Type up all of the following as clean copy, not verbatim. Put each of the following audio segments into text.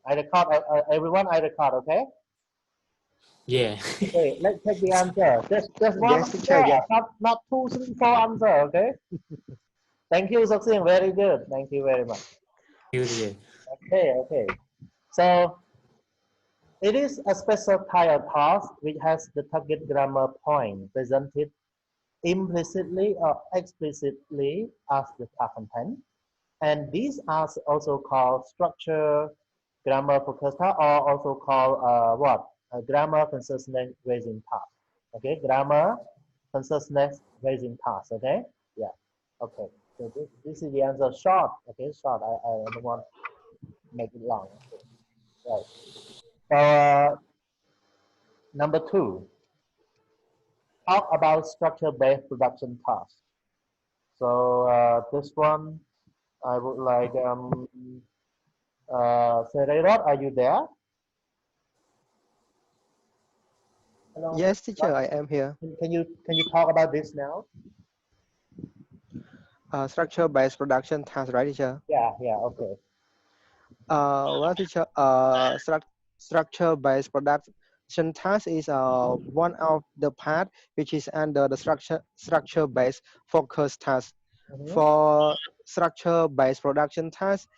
I record, everyone, I record, okay? Yeah. Okay, let's take the answer. Just one Yes, teacher. answer, Yes. not 2, 3, 4 answer, okay? Thank you, Soksin. Very good. Thank you very much. Yeah. Okay. So it is a special type of task which has the target grammar point presented implicitly or explicitly as the task content. And these are also called structure grammar focus task, or also called what? A grammar consciousness raising task. Okay, grammar consciousness raising task. Okay, yeah. Okay, so this is the answer. Short. Okay, short. I don't want to make it long. Okay. Right. So number 2, talk about structure-based production tasks. So this one, I would like Sereirot, are you there? Hello. Yes, teacher. I am here. Can you talk about this now? Structure-based production task, right, teacher? Yeah. Okay. Well, teacher. Structure-based production task is one of the part which is under the structure-based focus task. For structure-based production task,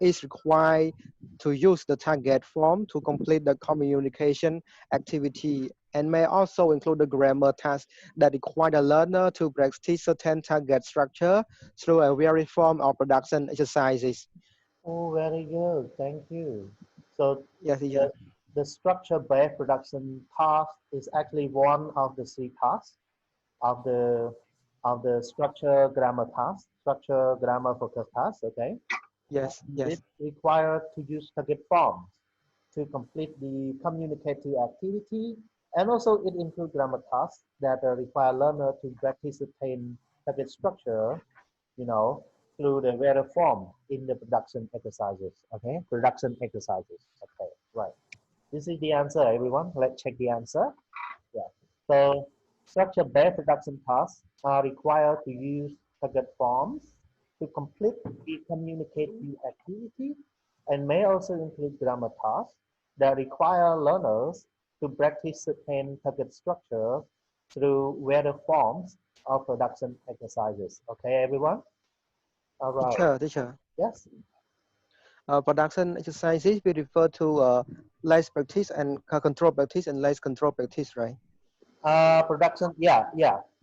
is required to use the target form to complete the communication activity, and may also include the grammar task that require the learner to practice certain target structure through a various form of production exercises. Oh, very good. Thank you. So Yes, teacher. the structure-based production task is actually one of the 3 tasks of the structure grammar task, structure grammar focus task. Okay. Yes. It requires to use target forms to complete the communicative activity, and also it includes grammar tasks that require learner to practice certain target structure, through the various form in the production exercises. Okay, production exercises. Okay, right. This is the answer, everyone. Let's check the answer. Yeah. So structure-based production tasks are required to use target forms to complete the communicative activity, and may also include grammar tasks that require learners to practice certain target structure through various forms of production exercises. Okay, everyone? All right. Teacher. Yes. Production exercises we refer to less practice and control practice and less control practice, right? Production. Yeah.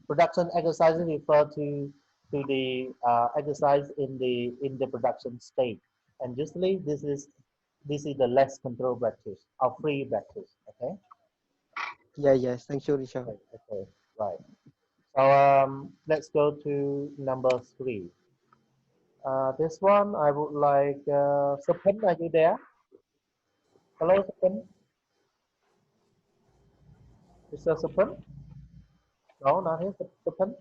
Production exercises refer to the exercise in the production state, and usually this is the less control practice or free practice. Okay. Yes. Thank you, teacher. Okay. Right. So let's go to number 3. This one I would like Supan, are you there? Hello, Supan. Mr. Supan? No, not here. Supan.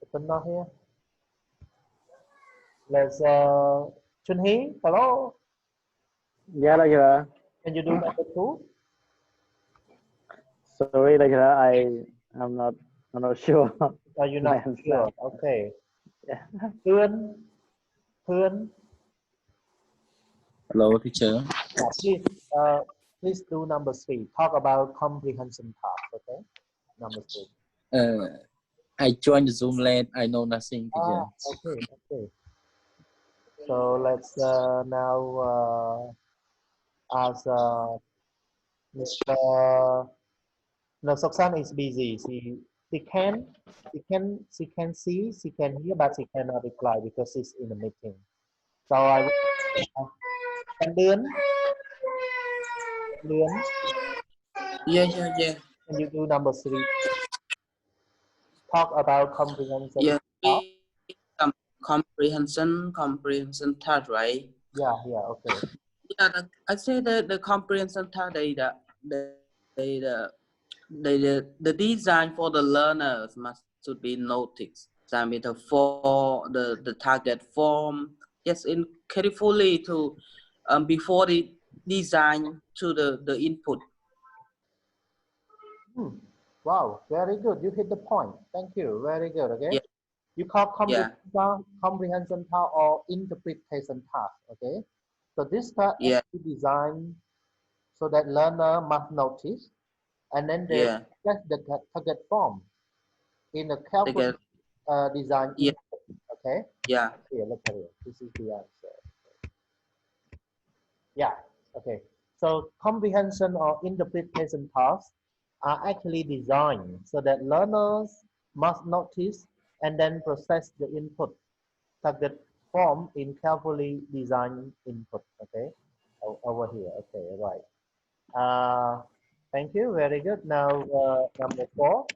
Supan not here. Let's Chunhee. Hello. Yeah, lecturer. Can you do number 2? Sorry, lecturer. I'm not sure. Are you not sure? Okay. Yeah. Pương. Hello, teacher. Yeah, please do number 3. Talk about comprehension task. Okay. Number 3. I joined the Zoom late. I know nothing, teacher. Okay. So let's now ask Mr. No, Soksan is busy. She can see, she can hear, but she cannot reply because she's in a meeting. So I will Lươn. Yeah. Can you do number 3? Talk about comprehension. Yeah, comprehension task, right? Yeah, okay. Yeah, I say the comprehension task, the design for the learners should be noticed. I mean, for the target form, yes, in carefully to before the design to the input. Wow, very good. You hit the point. Thank you. Very good. Okay. Yeah. You call Yeah. comprehension task or interpretation task. Okay. So this task Yeah. is designed so that learner must notice, and then they Yeah. set the target form in a They carefully get. designed Yeah. input. Okay. Yeah. Here, look at it. This is the answer. Yeah. Okay. So comprehension or interpretation tasks are actually designed so that learners must notice and then process the input target form in carefully designed input. Okay. Over here. Okay. Right. Thank you. Very good. Now, number 4,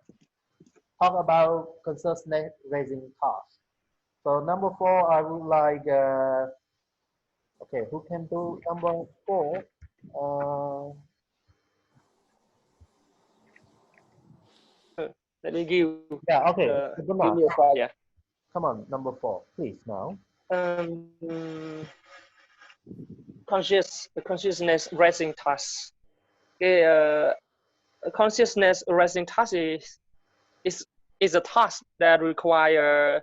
talk about consciousness raising tasks. So number 4, I would like, okay, who can do number 4? Let me give Yeah, okay. give me a try. Yeah. Come on, number 4, please now. Um, consciousness raising task. Okay, a consciousness raising task is a task that require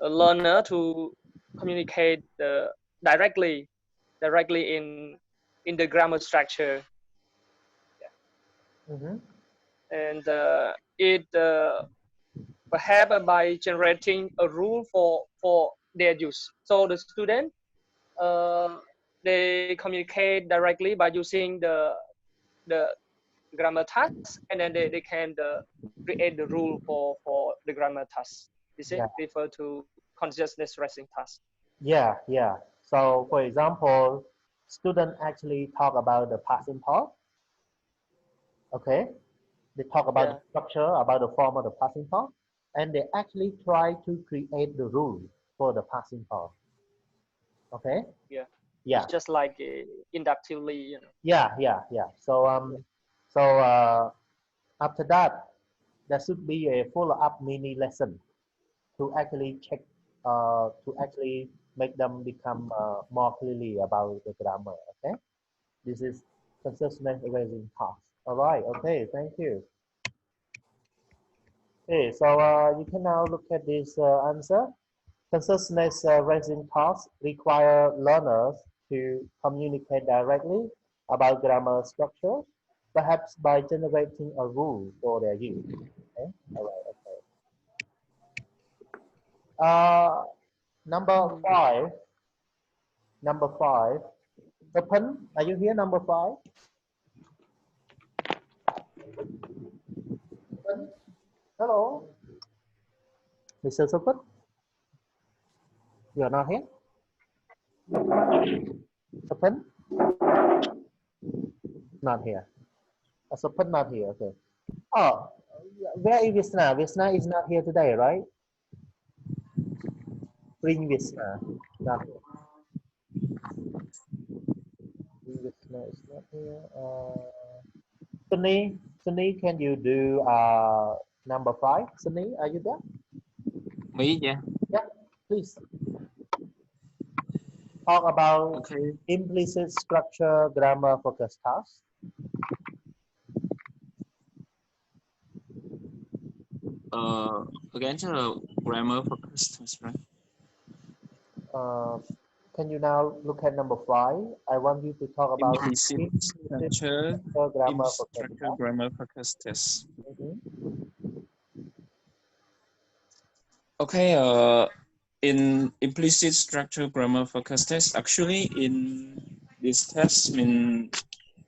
a learner to communicate directly in the grammar structure, and it perhaps by generating a rule for their use. So the student they communicate directly by using the grammar task, and then they can create the rule for the grammar task. This is Yeah. refer to consciousness raising task. Yeah, yeah. So, for example, students actually talk about the passing thought. Okay. They talk about the structure, about the form of the passing thought, and they actually try to create the rule for the passing thought. Okay. Yeah. Yeah. It's just like inductively, you know. Yeah, yeah, yeah. So after that, there should be a follow-up mini lesson to actually check, to actually make them become more clearly about the grammar. Okay. This is consciousness raising task. All right. Okay. Thank you. Okay. So you can now look at this answer. Consciousness raising tasks require learners to communicate directly about grammar structure, perhaps by generating a rule for their use. Okay. All right. Okay. Number 5. Number 5. Open. Are you here? Number 5. Open. Hello. Mr. Sopan. You are not here. Sopan. Not here. Sopan not here. Okay. Oh, where is Visna? Visna is not here today, right? Bring Visna. Not here. Bring Visna is not here. Sunny, can you do number 5? Sunny, are you there? Me, yeah. Yeah, please. Talk about Okay. implicit structure grammar focus tasks. Again, grammar focus test, right? Can you now look at number 5? I want you to talk about Implicit structure grammar focus task. grammar focus test. Okay. In implicit structure grammar focus test, actually in this test,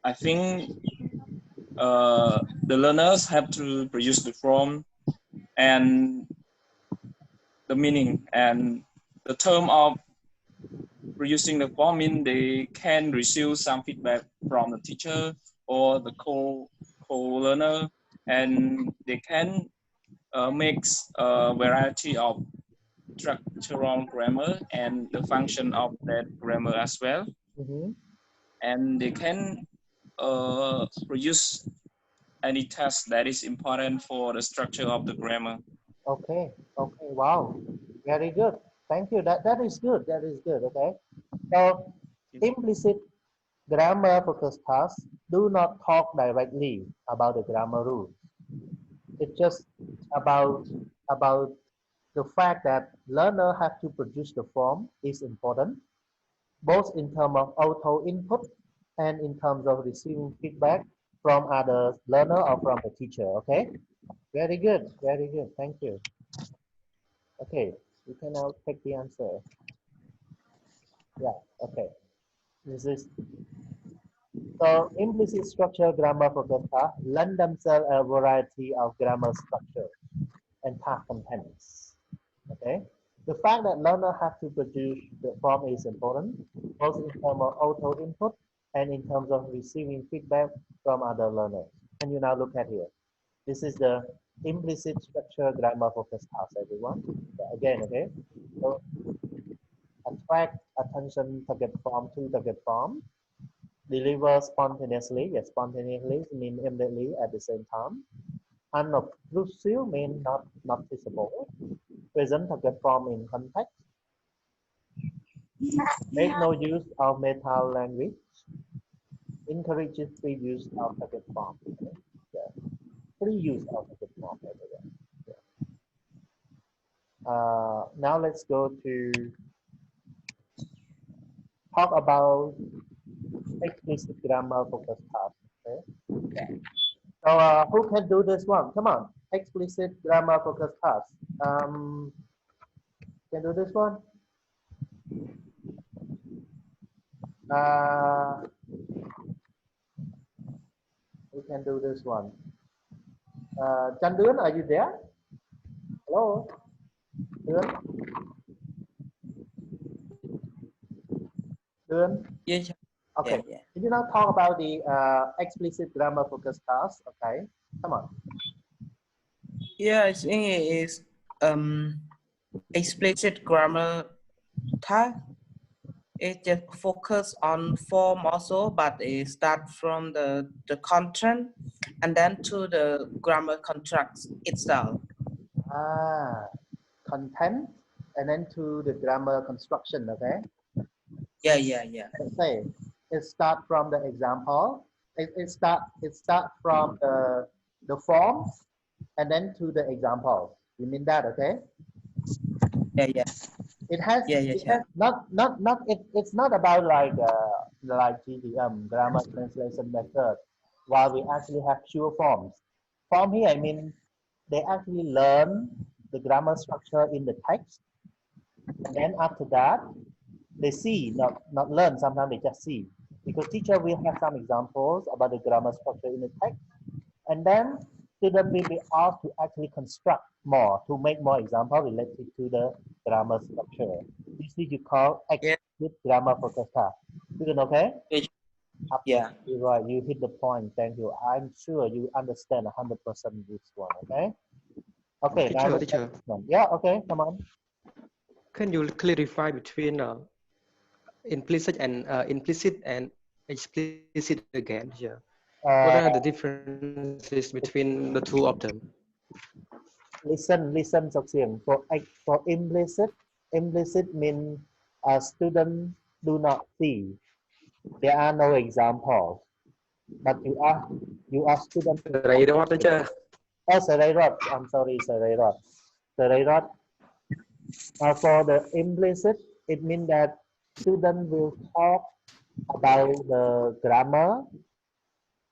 I think the learners have to produce the form and the meaning, and the term of producing the form mean they can receive some feedback from the teacher or the co-learner, and they can make a variety of structural grammar and the function of that grammar as well. And they can produce any task that is important for the structure of the grammar. Okay. Okay. Wow. Very good. Thank you. That is good. That is good. Okay. So implicit grammar focus tasks do not talk directly about the grammar rules. It's just about the fact that learner have to produce the form is important, both in terms of auto input and in terms of receiving feedback from other learner or from the teacher. Okay, very good, thank you. Okay, you can now take the answer. Yeah, okay, this is so implicit structure grammar for the task lend themselves a variety of grammar structure and task contents. Okay, the fact that learner have to produce the form is important, both in terms of auto input and in terms of receiving feedback from other learners. And you now look at here. This is the implicit structure grammar focus task, everyone. So again, okay. So attract attention target form to target form. Deliver spontaneously. Yes, spontaneously means immediately at the same time. Unobtrusive means not noticeable. Present target form in context. Make no use of meta language. Encourages free use of target form. Okay? Yeah. Free use of target form everywhere. Yeah. Now let's go to talk about explicit grammar focus task. Okay. So who can do this one? Come on, explicit grammar focus task. Can do this one? We can do this one. Chandun, are you there? Hello? Dun? Yes. Okay. Yeah. Did you now talk about the explicit grammar focus task? Okay. Come on. Yeah, I think it is explicit grammar task. It just focus on form also, but it start from the content and then to the grammar constructs itself. Content and then to the grammar construction, okay? Yeah. Let's say it start from the example. It start from the forms and then to the example. You mean that, okay? Yeah. It has it's not about like GTM grammar translation method while we actually have pure forms. Form here I mean they actually learn the grammar structure in the text and then after that they see not learn, sometimes they just see because teacher will have some examples about the grammar structure in the text and then student will be asked to actually construct more, to make more examples related to the grammar structure. This is you call explicit grammar focus task. Student, okay? Yeah. You're right. You hit the point. Thank you. I'm sure you understand 100% this one. Okay. Okay. Teacher, now teacher. Yeah. Okay. Come on. Can you clarify between implicit and explicit again here? What are the differences between the two of them? Listen สักเสียง for implicit mean students do not see. There are no examples. But you are student. Right, teacher. Oh, Sarirot. I'm sorry, Sarirot. For the implicit, it means that students will talk about the grammar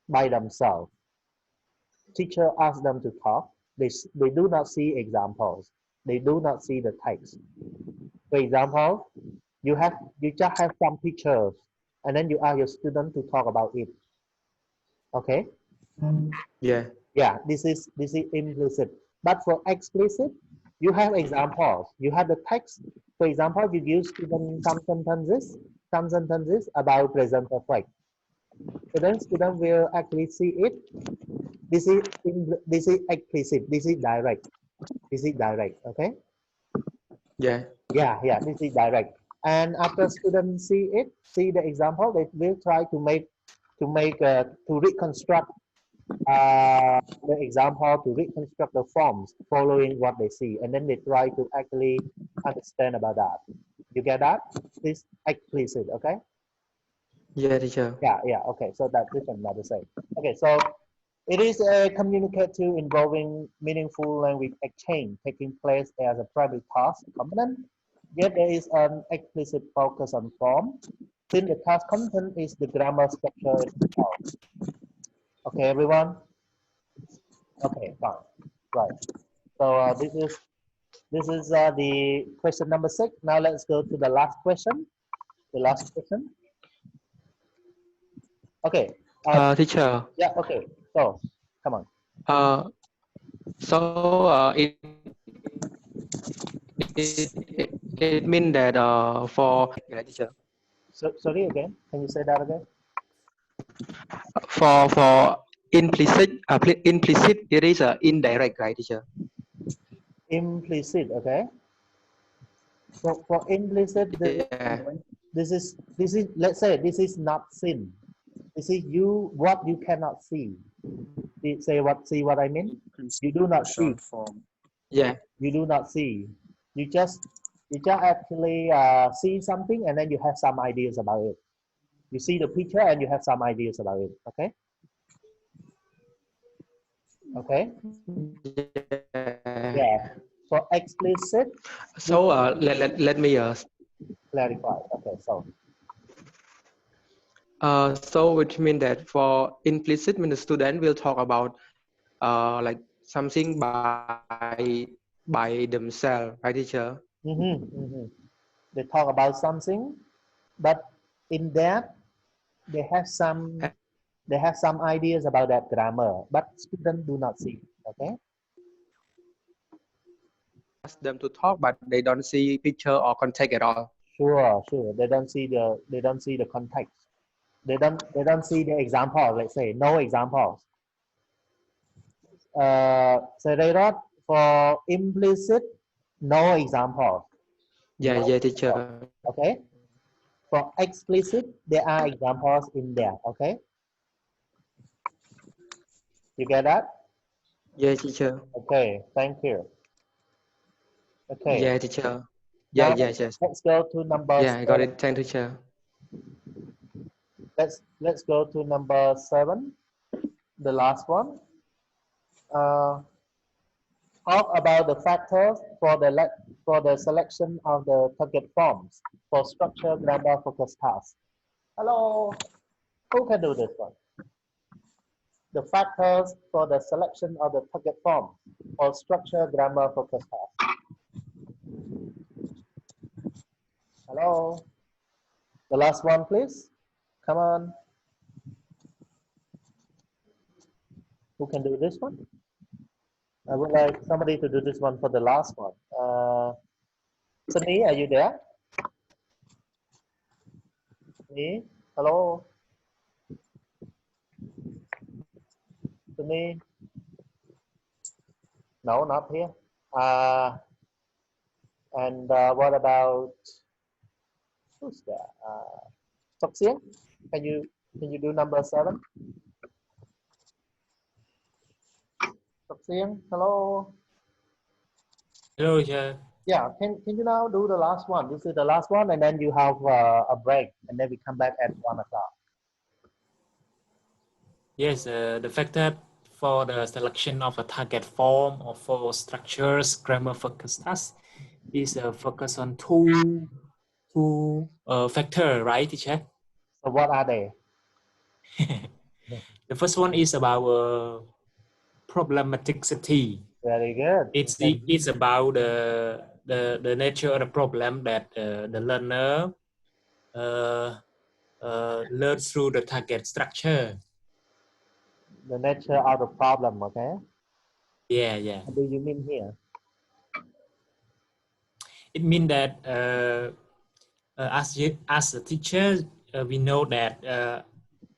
by themselves. Teacher asks them to talk. They do not see examples. They do not see the text. For example, you just have some pictures, and then you ask your student to talk about it. Okay. Yeah, this is implicit. But for explicit, you have examples. You have the text. For example, you use some sentences about present perfect. So then student will actually see it. This is explicit. This is direct. Okay. Yeah. This is direct. And after students see the example, they will try to reconstruct the example, to reconstruct the forms following what they see, and then they try to actually understand about that. You get that? This explicit, okay? Yeah, teacher. Yeah. Okay. So that's different, not the same. Okay. So It is a communicative involving meaningful language exchange taking place as a private task component, yet there is an explicit focus on form, since the task content is the grammar structure itself. Okay, everyone? Okay, fine. Right. So this is the question number 6. Now let's go to the last question. The last question. Okay. Teacher. Yeah. Okay. So come on. It means that for teacher. So, sorry again. Can you say that again? For implicit it is indirect, right, teacher? Implicit. Okay. For implicit, Yeah. this is let's say this is not seen. This is what you cannot see. See what I mean? You do not see. Form. Yeah. You do not see. You just actually see something and then you have some ideas about it. You see the picture and you have some ideas about it. Okay. Okay. Yeah. For explicit. So let me clarify. Okay. So which means that for implicit, mean the student will talk about like something by themselves, right, teacher? They talk about something, but in that they have some ideas about that grammar, but students do not see. Okay. Ask them to talk, but they don't see picture or context at all. Sure. They don't see the context. They don't see the example. Let's say no examples. So they wrote for implicit, no example. Yeah, No yeah, example. teacher. Okay. For explicit, there are examples in there. Okay. You get that? Yeah, teacher. Okay. Thank you. Okay. Yeah, teacher. Yeah, Now yes, yes. let's go to number. Yeah, I got it. Thank you, teacher. Let's go to number 7, the last one. Talk about the factors for the selection of the target forms for structure, grammar, focus tasks. Hello, who can do this one? The factors for the selection of the target form for structure, grammar, focus tasks. Hello, the last one, please. Come on. Who can do this one? I would like somebody to do this one for the last one. Sunny, are you there? Sunny, hello. Sunny? No, not here. And what about who's there? Sok Sieng, can you do number 7? Sok Sieng, hello. Hello, yeah. Yeah, can you now do the last one? This is the last one, and then you have a break, and then we come back at 1 o'clock. Yes, the factor for the selection of a target form or for structures, grammar focus task is focus on two factor, right, teacher? So what are they? The first one is about problematicity. Very good. It's about the nature of the problem that the learner learns through the target structure. The nature of the problem, okay? Yeah. What do you mean here? It means that as a teacher, we know that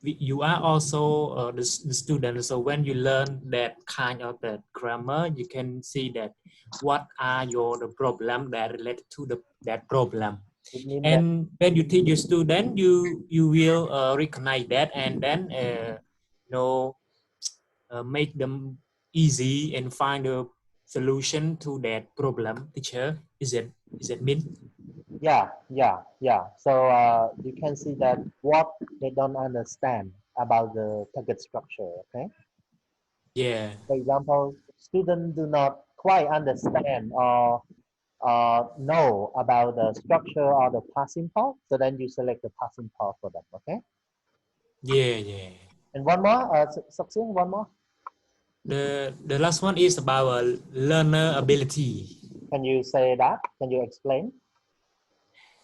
you are also the student. So when you learn that kind of the grammar, you can see that what are the problem that relate to that problem. And when you teach your student, you will recognize that and then make them easy and find a solution to that problem. Teacher, is it mean? Yeah. So you can see that what they don't understand about the target structure, okay? Yeah. For example, students do not quite understand or know about the structure or the passing part, so then you select the passing part for them. Okay. Yeah. Yeah. And one more, Subsing, one more. The last one is about learner ability. Can you say that? Can you explain?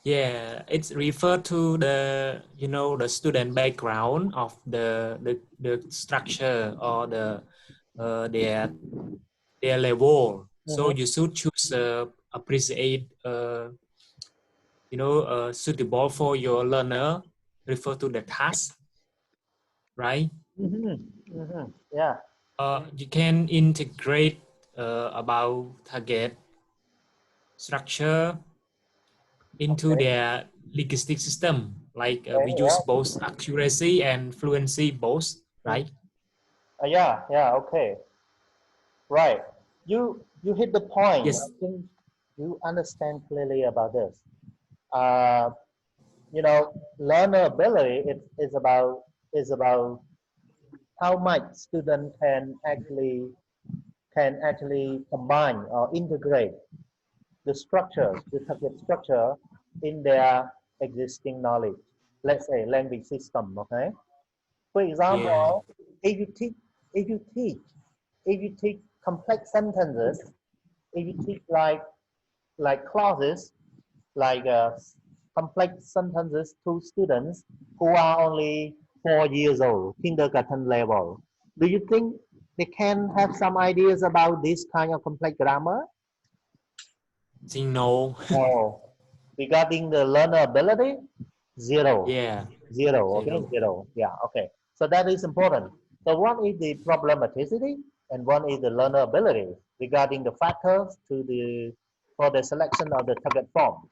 Yeah, it's referred to the the student background of the structure or their level. So you should choose appreciate suitable for your learner. Refer to the task, right? Yeah. You can integrate about target structure into Okay. their linguistic system. Like we Okay. use both accuracy and fluency both, Yeah. right? Yeah. Yeah. Okay. Right. You hit the point. I Yes. think you understand clearly about this. Uh, you know, learnability is about how much student can actually combine or integrate the structures, the target structure in their existing knowledge. Let's say language system. Okay. For Yeah. example, if you teach if you teach if you teach complex sentences, if you teach like clauses, like complex sentences to students who are only 4 years old, kindergarten level, do you think they can have some ideas about this kind of complex grammar? Think no. No. Regarding the learnability, zero. Yeah. Zero, okay, Zero. zero. Yeah, okay. So that is important. So one is the problematicity and one is the learnability regarding the factors for the selection of the target forms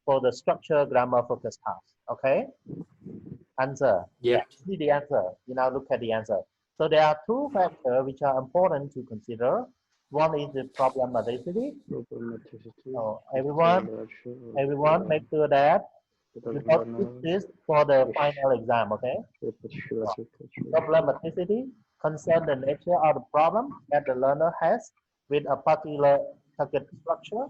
for the structure grammar focus task. Okay? Answer. Yeah, Yep. see the answer. You now look at the answer. So there are two factors which are important to consider. One is the problematicity. So everyone make sure that you notice this for the final exam, okay? Problematicity concern the nature of the problem that the learner has with a particular target structure.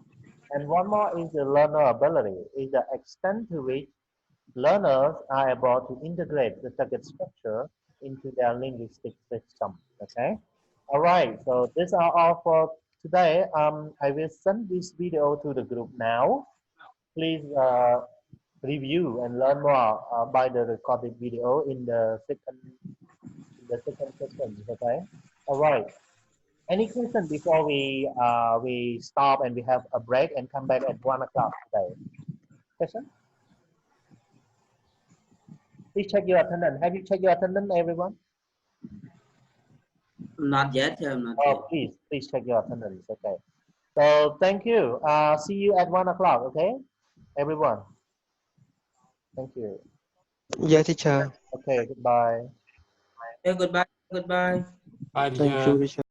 And one more is the learner ability, is the extent to which learners are able to integrate the target structure into their linguistic system. Okay. All right. So these are all for today. I will send this video to the group now. Please review and learn more by the recorded video in the second session. Okay. All right. Any question before we stop and we have a break and come back at 1 o'clock today? Question? Please check your attendance. Have you checked your attendance, everyone? Not yet, sir, not yet. Oh, please check your attendance. Okay. So thank you. See you at 1 o'clock. Okay, everyone. Thank you. Yeah, teacher. Okay. Goodbye. Yeah, goodbye, goodbye. Bye, Thank teacher. you, teacher.